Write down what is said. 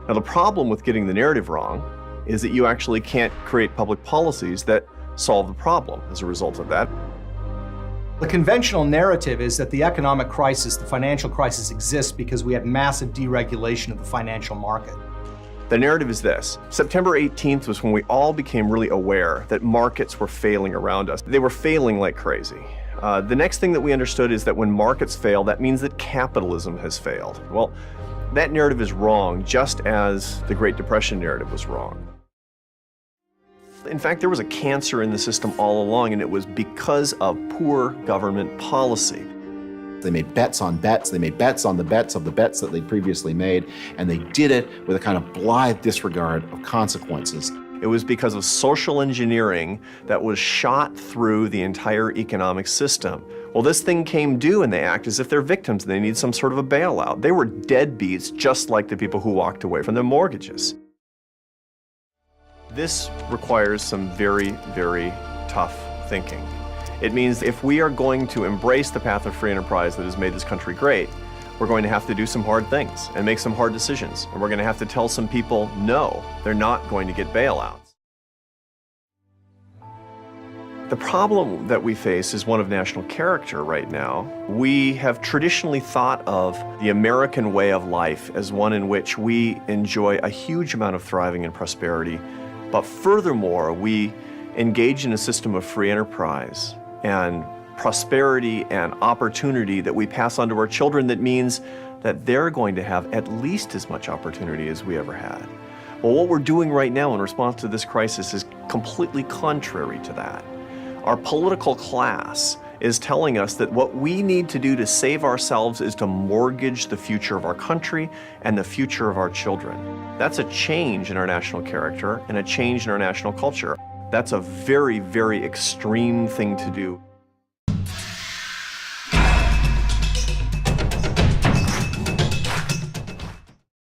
Now, the problem with getting the narrative wrong is that you actually can't create public policies that solve the problem as a result of that. The conventional narrative is that the economic crisis, the financial crisis, exists because we have massive deregulation of the financial market. The narrative is this: September 18th was when we all became really aware that markets were failing around us. They were failing like crazy. The next thing that we understood is that when markets fail, that means that capitalism has failed. Well, that narrative is wrong, just as the Great Depression narrative was wrong. In fact, there was a cancer in the system all along, and it was because of poor government policy. They made bets on bets. They made bets on the bets of the bets that they'd previously made, and they did it with a kind of blithe disregard of consequences. It was because of social engineering that was shot through the entire economic system. Well, this thing came due, and they act as if they're victims and they need some sort of a bailout. They were deadbeats, just like the people who walked away from their mortgages. This requires some very, very tough thinking. It means if we are going to embrace the path of free enterprise that has made this country great, we're going to have to do some hard things and make some hard decisions. And we're going to have to tell some people, no, they're not going to get bailouts. The problem that we face is one of national character right now. We have traditionally thought of the American way of life as one in which we enjoy a huge amount of thriving and prosperity. But furthermore, we engage in a system of free enterprise and prosperity and opportunity that we pass on to our children that means that they're going to have at least as much opportunity as we ever had. Well, what we're doing right now in response to this crisis is completely contrary to that. Our political class is telling us that what we need to do to save ourselves is to mortgage the future of our country and the future of our children. That's a change in our national character and a change in our national culture. That's a very, very extreme thing to do.